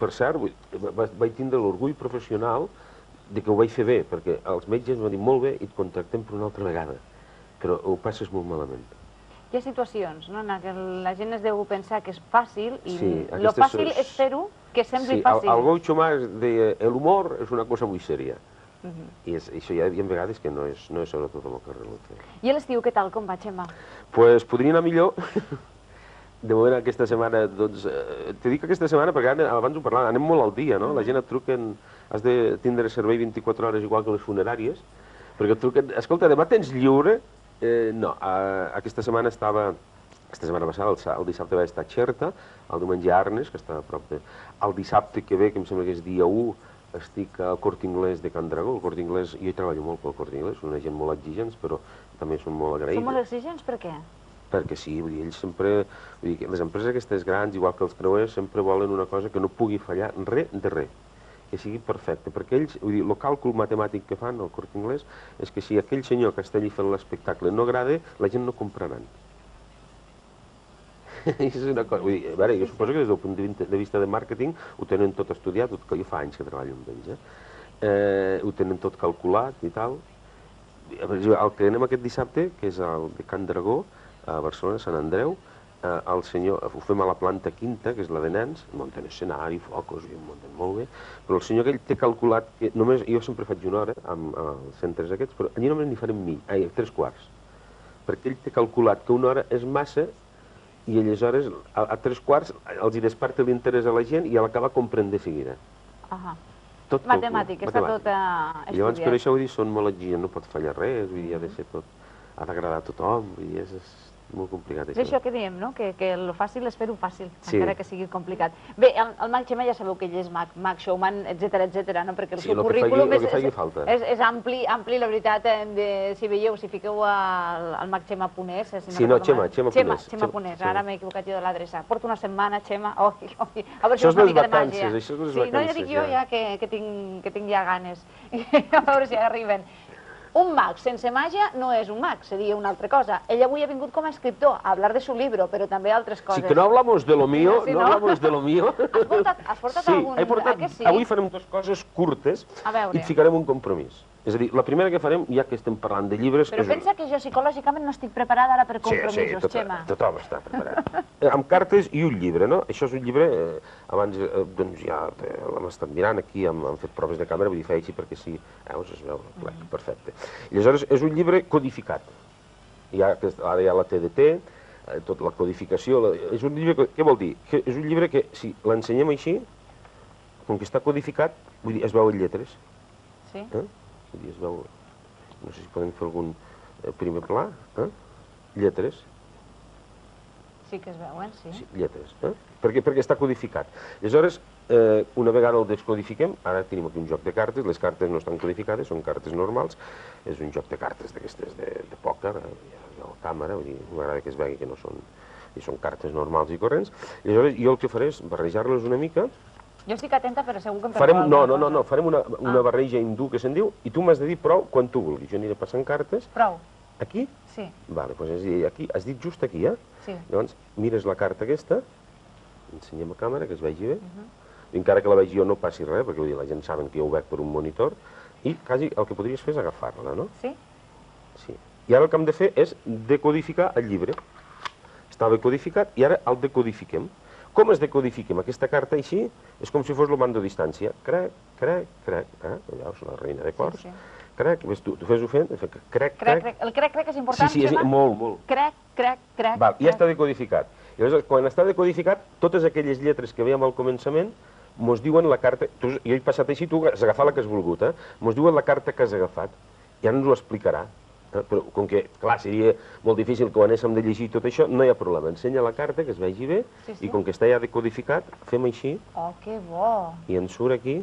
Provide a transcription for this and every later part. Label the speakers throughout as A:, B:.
A: per cert, vaig tindre l'orgull professional de que ho vaig fer bé, perquè els metges m'han dit molt bé i et contractem per una altra vegada, però ho passes molt malament.
B: Hi ha situacions en què la gent es deu pensar que és fàcil i el
A: aquestes
B: fàcil és fer-ho que sembli
A: Sí,
B: fàcil.
A: el Groucho Marx deia, l'humor és una cosa molt sèria. I això hi ha vegades que no és sobretot el que resulta.
B: I a l'estiu què tal, com va, Xema?
A: Doncs podria anar millor. De moment aquesta setmana, doncs, te dic aquesta setmana perquè abans ho parlàvem, anem molt al dia, no? La gent et truquen, has de tindre servei 24 hores igual que les funeràries, perquè et truquen, escolta, demà tens lliure? No, aquesta setmana passada, el dissabte va estar a Xerta, el diumenge a Arnes, que està a prop de... El dissabte que ve, que em sembla que és dia 1, estic al Corte Inglés de Can Dragó. El Corte Inglés, jo hi treballo molt pel Corte Inglés, són una gent molt exigents, però també són molt agraïts.
B: Són molt exigents, per què?
A: Perquè sí, vull dir, ells sempre... Vull dir, les empreses aquestes grans, igual que els creuers, sempre volen una cosa que no pugui fallar res de res, que sigui perfecte, perquè ells, vull dir, el càlcul matemàtic que fan al Corte Inglés és que si aquell senyor que està allí fent l'espectacle no agrada, la gent no compraran. És una cosa, vull dir, a veure, jo suposo que des del punt de vista de màrqueting ho tenen tot estudiat, que jo fa anys que treballo amb ells, ho tenen tot calculat i tal. El que anem aquest dissabte, que és el de Can Dragó, a Barcelona, Sant Andreu, el senyor, ho fem a la planta quinta, que és la de nens, munten escenari, focus, i ho munten molt bé, però el senyor aquell té calculat que només, jo sempre faig una hora als centres aquests, però allí només n'hi farem 3/4, perquè ell té calculat que una hora és massa i aleshores a 3/4 els hi desperta l'interès a la gent i a l'acabar comprant de seguida. Tot
B: matemàtic, està tot estudiat.
A: I llavors per això vull dir, són molt exigents, no pot fallar res, vull dir, ha de ser tot, ha d'agradar a tothom, vull dir, és molt complicat.
B: És això que diem, no? Que el fàcil és fer-ho fàcil, encara que sigui complicat. Bé, el Mag Xema ja sabeu que ell és mag, showman, etcètera, no? Perquè el seu currículum és ampli, la veritat, si veieu, si fiqueu al magxema.es...
A: Sí, no, Xema.es.
B: Ara m'he equivocat jo de l'adreça. Porto una setmana, Xema, a veure
A: Això
B: si
A: és les vacances, això és les vacances.
B: Sí, no, ja dic jo ja que tinc ja ganes, a veure si arriben. Un mag sense màgia no és un mag, seria una altra cosa. Ell avui ha vingut com a escriptor a hablar de su libro, però també altres coses.
A: Sí, que no hablamos de lo mío, no hablamos de lo mío.
B: Has portat algun...
A: Sí, avui farem dues coses curtes i et ficarem un compromís. És a dir, la primera que farem, ja que estem parlant de llibres...
B: Però pensa que jo psicològicament no estic preparada ara per compromisos, Xema.
A: Sí, tothom està preparat. Amb cartes i un llibre, no? Això és un llibre, abans doncs ja l'hem estat mirant aquí, hem fet proves de càmera, vull dir, feia així perquè sí, veus, es veu, perfecte. I aleshores és un llibre codificat. Ara hi ha la TDT, tota la codificació, és un llibre, què vol dir? És un llibre que si l'ensenyem així, com que està codificat, vull dir, es veuen lletres.
B: Sí.
A: Es veu, no sé si podem fer algun primer pla, lletres.
B: Sí que es veuen, sí.
A: Sí, lletres, perquè està codificat. Aleshores, una vegada el descodifiquem, ara tenim aquí un joc de cartes, les cartes no estan codificades, són cartes normals, és un joc de cartes d'aquestes de pòquer, de la càmera, vull dir, m'agrada que es vegi que no són cartes normals i corrents. Aleshores, jo el que faré és barrejar-les una mica.
B: Jo estic atenta, però segur que em perdó alguna cosa.
A: No, farem una barreja hindú que se'n diu, i tu m'has de dir prou quan tu vulguis. Jo aniré passant cartes.
B: Prou?
A: Aquí?
B: Sí.
A: Vale, doncs has dit just aquí,
B: Sí.
A: Llavors, mires la carta aquesta, ensenyem a càmera, que es vegi bé, encara que la vegi jo no passi res, perquè vull dir, la gent saben que jo ho veig per un monitor, i quasi el que podries fer és agafar-la, no?
B: Sí?
A: Sí. I ara el que hem de fer és decodificar el llibre. Estava codificat i ara el decodifiquem. Com es decodifiquem aquesta carta així? És com si fos el mando a distància. Crec, veus, la reina de cors. Crec, tu fes-ho fent, crec.
B: El crec és important,
A: Sí, molt.
B: Crec.
A: Ja està decodificat. I llavors, quan està decodificat, totes aquelles lletres que veiem al començament mos diuen la carta... Jo he passat així, tu has agafat la que has volgut, mos diuen la carta que has agafat. Ja ens ho explicarà. Però com que, clar, seria molt difícil que ho anéssim de llegir tot això, no hi ha problema. Ensenya la carta, que es vegi bé, i com que està ja decodificat, fem així.
B: Oh, que bo!
A: I ens surt aquí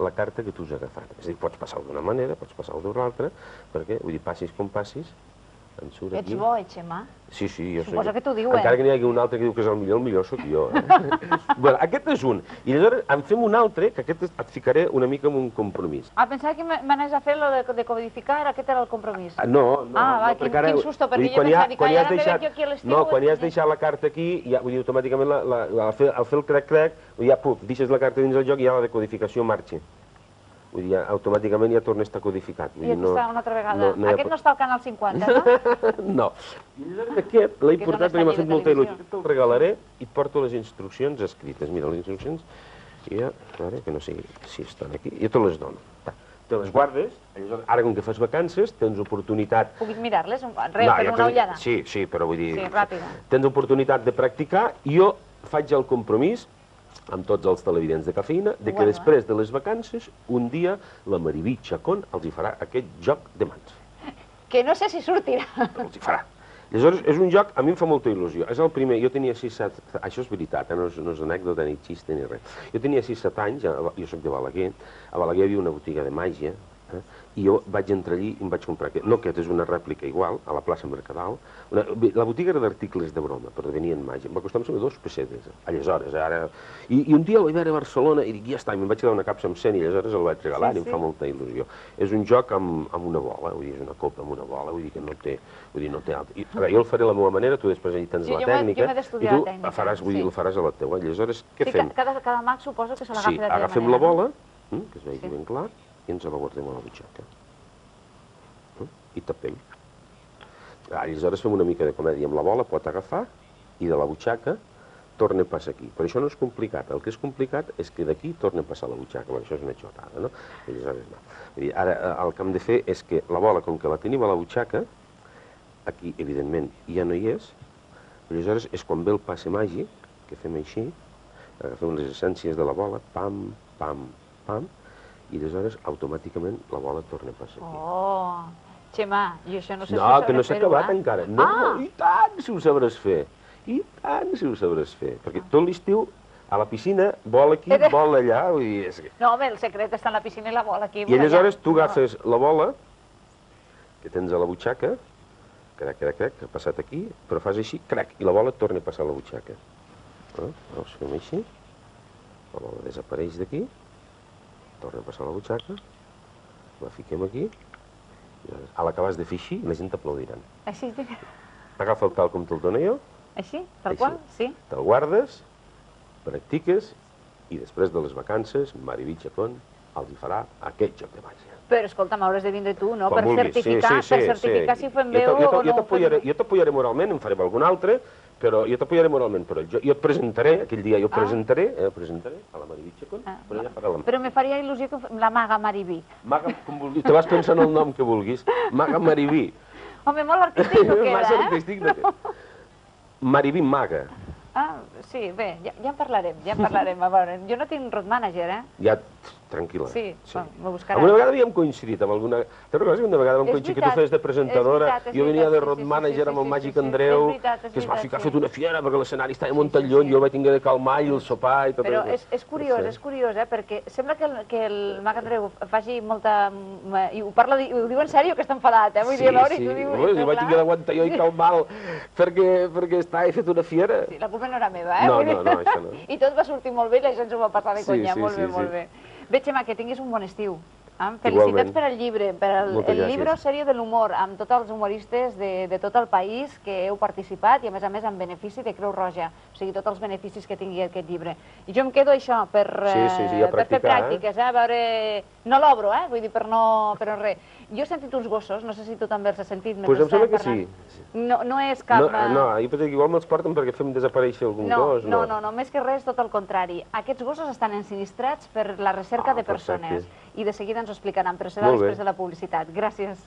A: la carta que tu has agafat. És a dir, pots passar-ho d'una manera, pots passar-ho d'una altra, perquè, vull dir, passis com passis, Em surt aquí.
B: Ets bo, Xema?
A: Sí, jo sé.
B: Suposo que t'ho diuen.
A: Encara que n'hi hagi un altre que diu que és el millor sóc jo. Bé, aquest és un. I aleshores en fem un altre, que aquest et ficaré una mica en un compromís.
B: Pensava que m'anaves a fer lo de codificar, aquest era el compromís.
A: No,
B: quin susto, perquè jo pensava, dic, ara me veig jo aquí a l'estiu...
A: No, quan ja has deixat la carta aquí, vull dir, automàticament al fer el crec-crec, ja deixes la carta dins el joc i ja la decodificació marxa. Vull dir, automàticament ja torna a estar codificat.
B: I aquí està una altra vegada. Aquest no està al canal 50, no?
A: No. I llavors aquest l'he importat perquè m'ha fet molta il·lusió. Aquest te'l regalaré i et porto les instruccions escrites. Mira, les instruccions, ja, que no sé si estan aquí, jo te les dono. Te les guardes, ara com que fas vacances, tens oportunitat...
B: Puc mirar-les? Per una ullada?
A: Sí, però vull dir...
B: Sí, ràpida.
A: Tens oportunitat de practicar i jo faig el compromís amb tots els televidents de Cafeïna, de que després de les vacances, un dia la Maribí Chacón els hi farà aquest joc de mans.
B: Que no sé si sortirà.
A: Els hi farà. Aleshores, és un joc, a mi em fa molta il·lusió. És el primer, jo tenia 6-7... Això és veritat, no és anècdota ni xiste ni res. Jo tenia 6-7 anys, jo soc de Balaguer, a Balaguer hi havia una botiga de màgia, i jo vaig entrar allí i em vaig comprar aquest. No, aquest és una rèplica igual, a la plaça Mercadal. La botiga era d'articles de broma, però venien màgia. Em va costar, em sembla, 2 pessetes. Aleshores, ara... I un dia el vaig veure a Barcelona i dic, ja està, i me'n vaig quedar una capsa amb 100 i aleshores el vaig regalar i em fa molta il·lusió. És un joc amb una bola, vull dir, és una copa amb una bola, vull dir que no té altre. Jo el faré a la meva manera, tu després allà tens la tècnica, i tu el faràs a la teua. Aleshores, què fem?
B: Cada mag suposo que se l'agafa de la teva manera.
A: Sí, agafem la bola, que es vegi ben clar, i ens la guardem a la butxaca. I tapem. Aleshores fem una mica de comèdia amb la bola, pot agafar, i de la butxaca torna a passar aquí. Però això no és complicat. El que és complicat és que d'aquí torna a passar a la butxaca, perquè això és una xotada, no? Aleshores no. Ara el que hem de fer és que la bola, com que la tenim a la butxaca, aquí, evidentment, ja no hi és, aleshores és quan ve el passe màgic, que fem així, agafem les essències de la bola, pam, pam, pam, i aleshores automàticament la bola torna a passar aquí.
B: Oh, Xema, jo això no sé si ho sabré fer-ho,
A: No, que no s'ha acabat encara. No, i tant si ho sabràs fer. I tant si ho sabràs fer. Perquè tot l'estiu, a la piscina, vol aquí, vol allà, vull dir...
B: No, home, el secret està en la piscina i la bola aquí.
A: I aleshores tu agafes la bola, que tens a la butxaca, crec, que ha passat aquí, però fas així, crec, i la bola et torna a passar a la butxaca. Llavors fem així, la bola desapareix d'aquí, torna a passar a la butxaca, la fiquem aquí, i a l'acabàs de fer així, la gent t'aplaudiran.
B: Així?
A: Agafa el tal com te'l dono jo.
B: Així? Tal qual? Sí.
A: Te'l guardes, practiques, i després de les vacances, Maribí Chacón els hi farà aquest joc de màgia.
B: Però, escolta, m'hauràs de vindre tu, no? Per certificar si ho fem bé o no ho fem bé.
A: Jo t'apoyaré moralment, en farem algun altre, però jo t'apoyaré moralment, però jo et presentaré, aquell dia jo presentaré a la Maribí Chacón, però ella farà la mà.
B: Però me faria il·lusió que la maga Maribí.
A: Maga, com vulguis, te vas pensar en el nom que vulguis. Maga Maribí.
B: Home, molt artístic no queda,
A: Massa artístic no queda. Maribí Maga.
B: Sí, bé, ja en parlarem, a veure, jo no tinc road manager,
A: Ja, tranquil·la.
B: Sí, m'ho buscaràs.
A: Alguna vegada havíem coincidit amb alguna... Te'n recordes que una vegada vam coincidir que tu feies de presentadora, jo venia de road manager amb el Màgic Andreu, que es va ficar fet una fiera perquè l'escenari estava molt lluny, jo el vaig haver de calmar i el sopar i tot.
B: Però és curiós, perquè sembla que el Mag Andreu faci molta... I ho diu en sèrio, que està enfadat, vull dir, a veure, i tu dius...
A: Sí, jo vaig haver d'aguantar jo i calmar-lo perquè estava fet una fiera.
B: Sí, la culpa no era meva,
A: No, això no.
B: I tot va sortir molt bé i la gent s'ho va passar de conya, molt bé. Bé, Xema, que tinguis un bon estiu. Felicitats per al llibre, per el llibre Sèrie de l'humor, amb tots els humoristes de tot el país que heu participat i, a més, en benefici de Creu Roja. O sigui, tots els beneficis que tingui aquest llibre. I jo em quedo això, per fer pràctiques, a veure... No l'obro, vull dir, per no res. Jo he sentit uns gossos, no sé si tu també els has sentit.
A: Doncs em sembla que sí.
B: No és cap...
A: No, jo penso que igual me'ls porten perquè fem desaparèixer algun gos.
B: No, més que res, tot el contrari. Aquests gossos estan ensinistrats per la recerca de persones. I de seguida ens ho explicaran, però serà després de la publicitat. Gràcies.